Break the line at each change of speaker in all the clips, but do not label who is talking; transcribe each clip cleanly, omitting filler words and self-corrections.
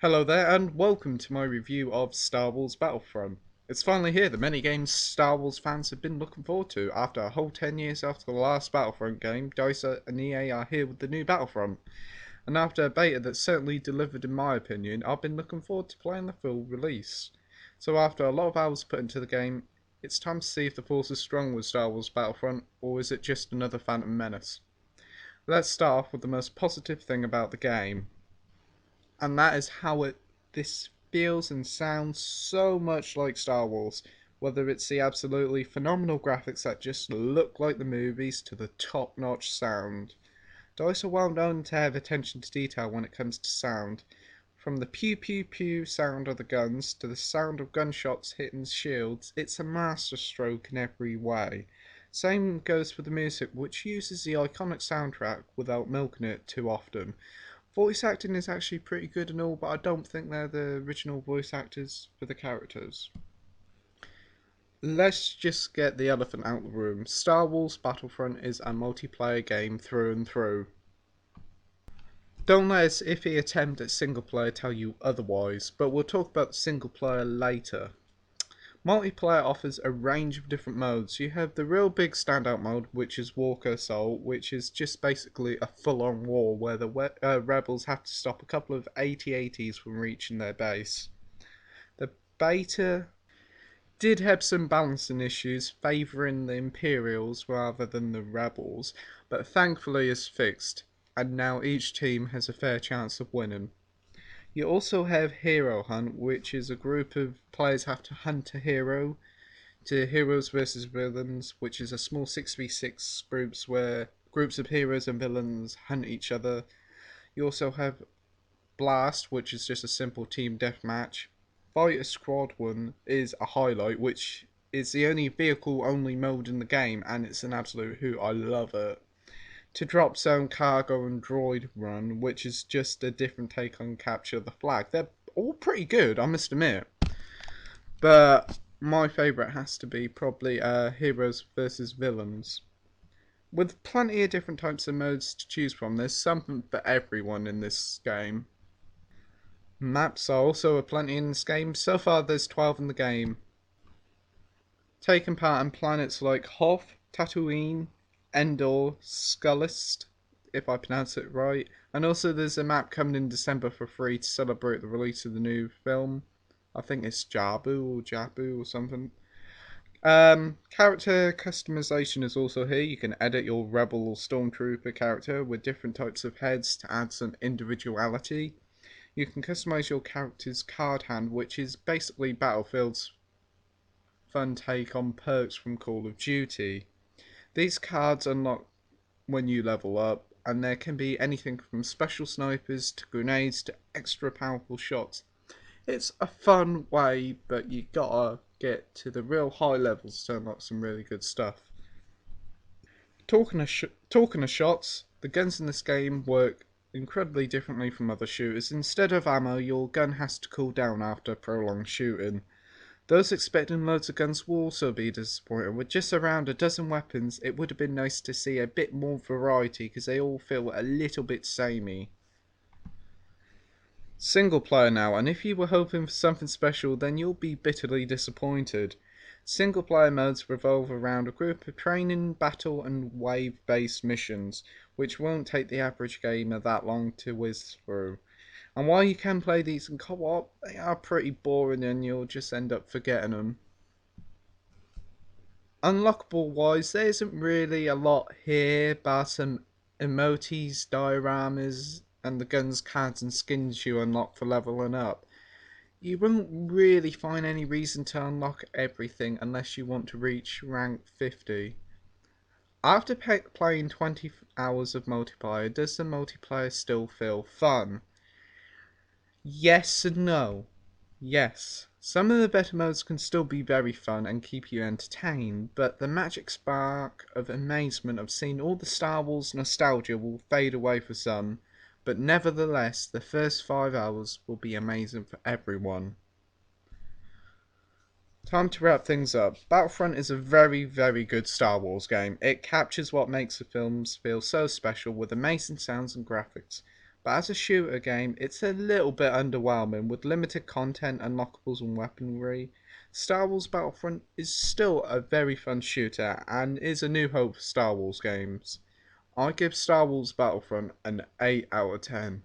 Hello there, and welcome to my review of Star Wars Battlefront. It's finally here, the many games Star Wars fans have been looking forward to. After a whole 10 years after the last Battlefront game, DICE and EA are here with the new Battlefront. And after a beta that certainly delivered in my opinion, I've been looking forward to playing the full release. So after a lot of hours put into the game, it's time to see if the force is strong with Star Wars Battlefront, or is it just another Phantom Menace. Let's start off with the most positive thing about the game, and that is how this feels and sounds so much like Star Wars. Whether it's the absolutely phenomenal graphics that just look like the movies to the top-notch sound. DICE are well known to have attention to detail when it comes to sound. From the pew pew pew sound of the guns to the sound of gunshots hitting shields, it's a masterstroke in every way. Same goes for the music, which uses the iconic soundtrack without milking it too often. Voice acting is actually pretty good and all, but I don't think they're the original voice actors for the characters. Let's just get the elephant out of the room. Star Wars Battlefront is a multiplayer game through and through. Don't let its iffy attempt at singleplayer tell you otherwise, but we'll talk about the singleplayer later. Multiplayer offers a range of different modes. You have the real big standout mode, which is Walker Assault, which is just basically a full-on war where the rebels have to stop a couple of AT-ATs from reaching their base. The beta did have some balancing issues, favouring the Imperials rather than the rebels, but thankfully is fixed, and now each team has a fair chance of winning. You also have Hero Hunt, which is a group of players have to hunt a hero to heroes versus villains, which is a small 6v6 groups where groups of heroes and villains hunt each other. You also have Blast, which is just a simple team deathmatch. Fighter Squad 1 is a highlight, which is the only vehicle only mode in the game, and it's an absolute hoot. I love it. To Drop Zone, Cargo and Droid Run, which is just a different take on Capture the Flag. They're all pretty good, I must admit. But my favourite has to be probably Heroes versus Villains. With plenty of different types of modes to choose from, there's something for everyone in this game. Maps are also plenty in this game. So far there's 12 in the game. Taking part in planets like Hoth, Tatooine, Endor, Skullist, if I pronounce it right. And also there's a map coming in December for free to celebrate the release of the new film. I think it's Jabu or something. Character customization is also here. You can edit your Rebel or Stormtrooper character with different types of heads to add some individuality. You can customize your character's card hand, which is basically Battlefield's fun take on perks from Call of Duty. These cards unlock when you level up, and there can be anything from special snipers to grenades to extra powerful shots. It's a fun way, but you gotta get to the real high levels to unlock some really good stuff. Talking of shots, the guns in this game work incredibly differently from other shooters. Instead of ammo, your gun has to cool down after prolonged shooting. Those expecting loads of guns will also be disappointed. With just around a dozen weapons, it would have been nice to see a bit more variety because they all feel a little bit samey. Single player now, and if you were hoping for something special, then you'll be bitterly disappointed. Single player modes revolve around a group of training, battle and wave based missions, which won't take the average gamer that long to whiz through. And while you can play these in co-op, they are pretty boring and you'll just end up forgetting them. Unlockable wise, there isn't really a lot here, bar some emotes, dioramas, and the guns, cards and skins you unlock for leveling up. You won't really find any reason to unlock everything unless you want to reach rank 50. After playing 20 hours of multiplayer, does the multiplayer still feel fun? Yes and no. Yes, some of the better modes can still be very fun and keep you entertained, but the magic spark of amazement of seeing all the Star Wars nostalgia will fade away for some, but nevertheless, the first 5 hours will be amazing for everyone. Time to wrap things up. Battlefront is a very, very good Star Wars game. It captures what makes the films feel so special with amazing sounds and graphics. but as a shooter game, it's a little bit underwhelming with limited content, unlockables, and weaponry. Star Wars Battlefront is still a very fun shooter and is a new hope for Star Wars games. I give Star Wars Battlefront an 8 out of 10.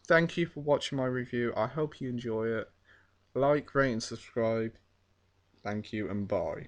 Thank you for watching my review. I hope you enjoy it. Like, rate, and subscribe. Thank you and bye.